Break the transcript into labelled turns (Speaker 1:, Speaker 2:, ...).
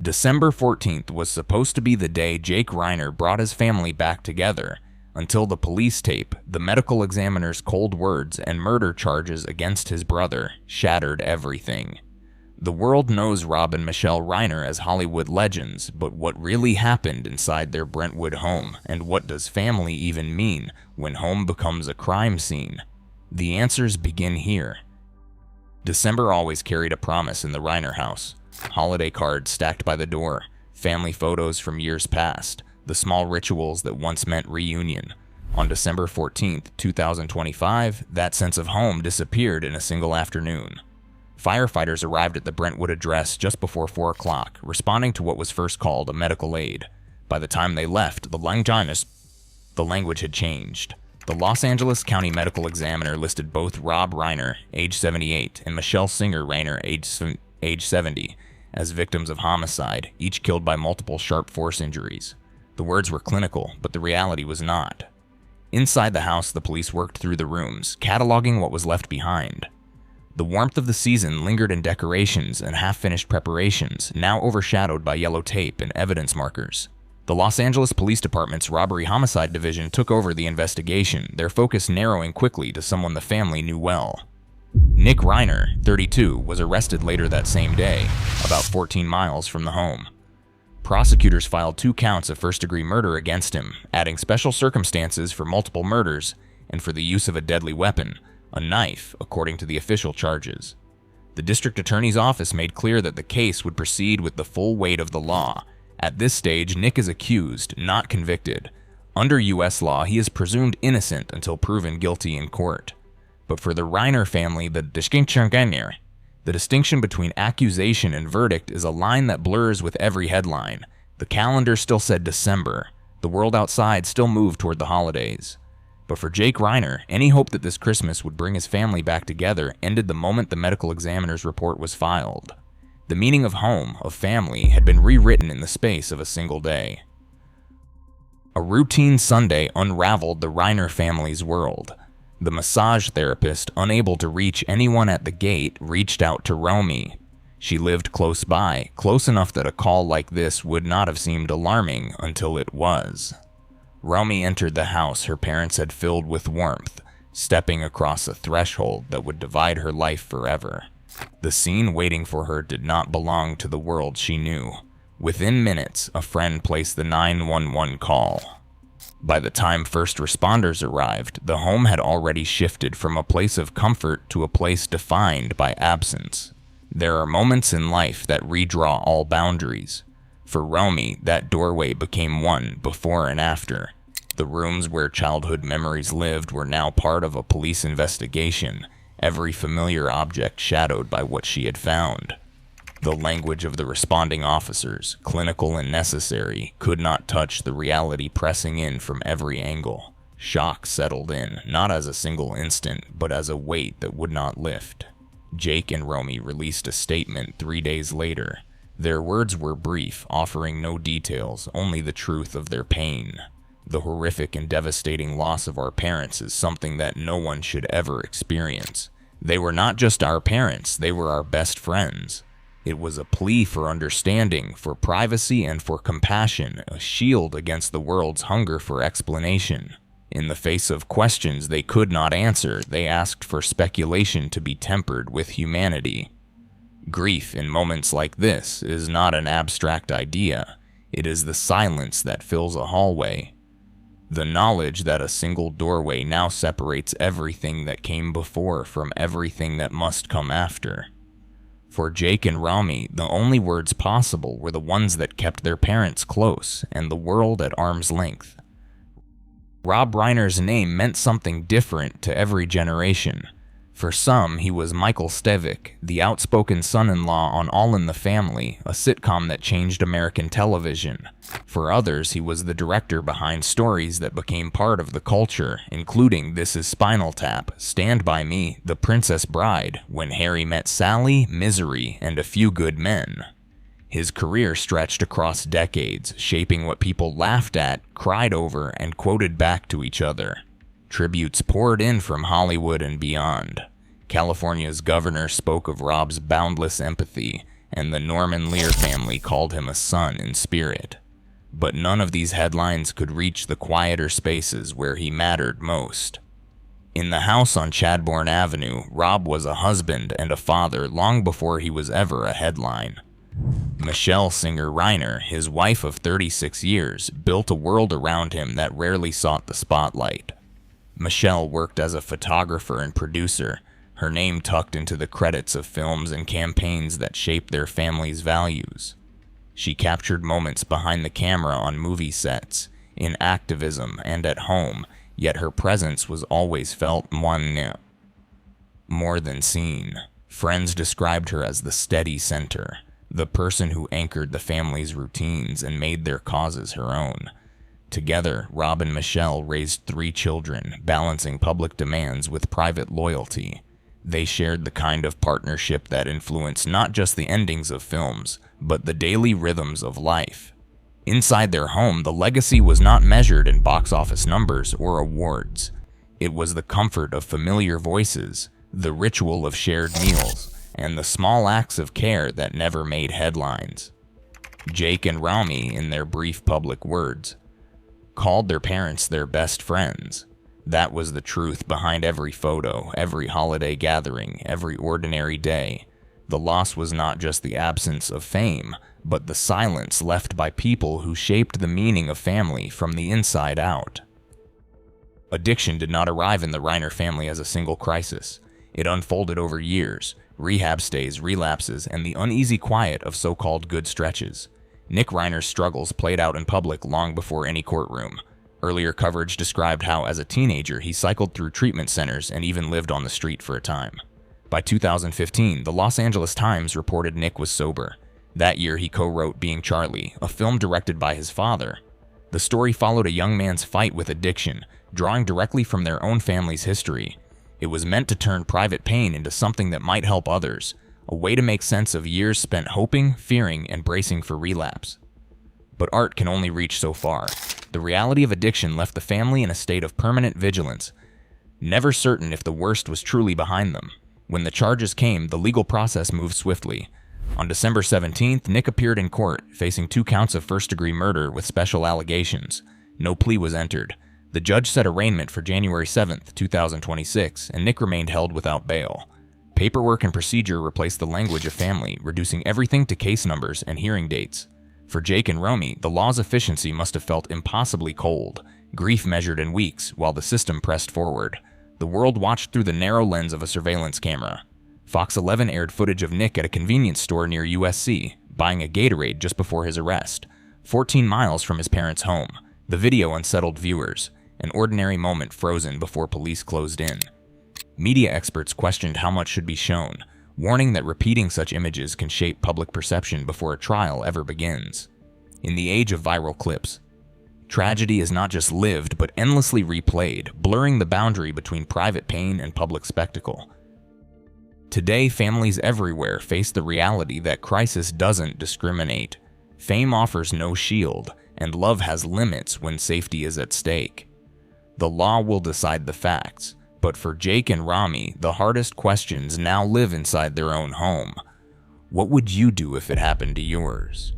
Speaker 1: December 14th was supposed to be the day Jake Reiner brought his family back together, until the police tape, the medical examiner's cold words, and murder charges against his brother shattered everything. The world knows Rob and Michelle Reiner as Hollywood legends, but what really happened inside their Brentwood home, and what does family even mean when home becomes a crime scene? The answers begin here. December always carried a promise in the Reiner house. Holiday cards stacked by the door, family photos from years past, the small rituals that once meant reunion. On December 14th, 2025, that sense of home disappeared in a single afternoon. Firefighters arrived at the Brentwood address just before 4 o'clock, responding to what was first called a medical aid. By the time they left, the language had changed. The Los Angeles County Medical Examiner listed both Rob Reiner, age 78, and Michelle Singer Reiner, age 70, as victims of homicide, each killed by multiple sharp force injuries. The words were clinical, but the reality was not. Inside the house, the police worked through the rooms, cataloging what was left behind. The warmth of the season lingered in decorations and half-finished preparations, now overshadowed by yellow tape and evidence markers. The Los Angeles Police Department's Robbery Homicide Division took over the investigation, their focus narrowing quickly to someone the family knew well. Nick Reiner, 32, was arrested later that same day, about 14 miles from the home. Prosecutors filed 2 counts of first-degree murder against him, adding special circumstances for multiple murders and for the use of a deadly weapon, a knife, according to the official charges. The district attorney's office made clear that the case would proceed with the full weight of the law. At this stage, Nick is accused, not convicted. Under U.S. law, he is presumed innocent until proven guilty in court. But for the Reiner family, the distinction between accusation and verdict is a line that blurs with every headline. The calendar still said December. The world outside still moved toward the holidays. But for Jake Reiner, any hope that this Christmas would bring his family back together ended the moment the medical examiner's report was filed. The meaning of home, of family, had been rewritten in the space of a single day. A routine Sunday unraveled the Reiner family's world. The massage therapist, unable to reach anyone at the gate, reached out to Romy. She lived close by, close enough that a call like this would not have seemed alarming until it was. Romy entered the house her parents had filled with warmth, stepping across a threshold that would divide her life forever. The scene waiting for her did not belong to the world she knew. Within minutes, a friend placed the 911 call. By the time first responders arrived, the home had already shifted from a place of comfort to a place defined by absence. There are moments in life that redraw all boundaries. For Romy, that doorway became one before and after. The rooms where childhood memories lived were now part of a police investigation, every familiar object shadowed by what she had found. The language of the responding officers, clinical and necessary, could not touch the reality pressing in from every angle. Shock settled in, not as a single instant, but as a weight that would not lift. Jake and Romy released a statement 3 days later. Their words were brief, offering no details, only the truth of their pain. The horrific and devastating loss of our parents is something that no one should ever experience. They were not just our parents, they were our best friends. It was a plea for understanding, for privacy, and for compassion, a shield against the world's hunger for explanation. In the face of questions they could not answer, they asked for speculation to be tempered with humanity. Grief in moments like this is not an abstract idea. It is the silence that fills a hallway. The knowledge that a single doorway now separates everything that came before from everything that must come after. For Jake and Romy, the only words possible were the ones that kept their parents close and the world at arm's length. Rob Reiner's name meant something different to every generation. For some, he was Michael Stevick, the outspoken son-in-law on All in the Family, a sitcom that changed American television. For others, he was the director behind stories that became part of the culture, including This Is Spinal Tap, Stand By Me, The Princess Bride, When Harry Met Sally, Misery, and A Few Good Men. His career stretched across decades, shaping what people laughed at, cried over, and quoted back to each other. Tributes poured in from Hollywood and beyond. California's governor spoke of Rob's boundless empathy, and the Norman Lear family called him a son in spirit. But none of these headlines could reach the quieter spaces where he mattered most. In the house on Chadbourne Avenue, Rob was a husband and a father long before he was ever a headline. Michelle singer Reiner, his wife of 36 years, built a world around him that rarely sought the spotlight. Michelle worked as a photographer and producer, her name tucked into the credits of films and campaigns that shaped their family's values. She captured moments behind the camera on movie sets, in activism, and at home, yet her presence was always felt more than seen. Friends described her as the steady center, the person who anchored the family's routines and made their causes her own. Together, Rob and Michelle raised 3 children, balancing public demands with private loyalty. They shared the kind of partnership that influenced not just the endings of films, but the daily rhythms of life. Inside their home, the legacy was not measured in box office numbers or awards. It was the comfort of familiar voices, the ritual of shared meals, and the small acts of care that never made headlines. Jake and Rami, in their brief public words, called their parents their best friends. That was the truth behind every photo, every holiday gathering, every ordinary day. The loss was not just the absence of fame, but the silence left by people who shaped the meaning of family from the inside out. Addiction did not arrive in the Reiner family as a single crisis. It unfolded over years, rehab stays, relapses, and the uneasy quiet of so-called good stretches. Nick Reiner's struggles played out in public long before any courtroom. Earlier coverage described how, as a teenager, he cycled through treatment centers and even lived on the street for a time. By 2015, the Los Angeles Times reported Nick was sober. That year, he co-wrote Being Charlie, a film directed by his father. The story followed a young man's fight with addiction, drawing directly from their own family's history. It was meant to turn private pain into something that might help others, a way to make sense of years spent hoping, fearing, and bracing for relapse. But art can only reach so far. The reality of addiction left the family in a state of permanent vigilance, never certain if the worst was truly behind them. When the charges came, the legal process moved swiftly. On December 17th, Nick appeared in court, facing 2 counts of first-degree murder with special allegations. No plea was entered. The judge set arraignment for January 7th, 2026, and Nick remained held without bail. Paperwork and procedure replaced the language of family, reducing everything to case numbers and hearing dates. For Jake and Romy, the law's efficiency must have felt impossibly cold, grief measured in weeks while the system pressed forward. The world watched through the narrow lens of a surveillance camera. Fox 11 aired footage of Nick at a convenience store near USC, buying a Gatorade just before his arrest, 14 miles from his parents' home. The video unsettled viewers, an ordinary moment frozen before police closed in. Media experts questioned how much should be shown, warning that repeating such images can shape public perception before a trial ever begins. In the age of viral clips, tragedy is not just lived but endlessly replayed, blurring the boundary between private pain and public spectacle. Today, families everywhere face the reality that crisis doesn't discriminate. Fame offers no shield, and love has limits when safety is at stake. The law will decide the facts, but for Jake and Rami, the hardest questions now live inside their own home. What would you do if it happened to yours?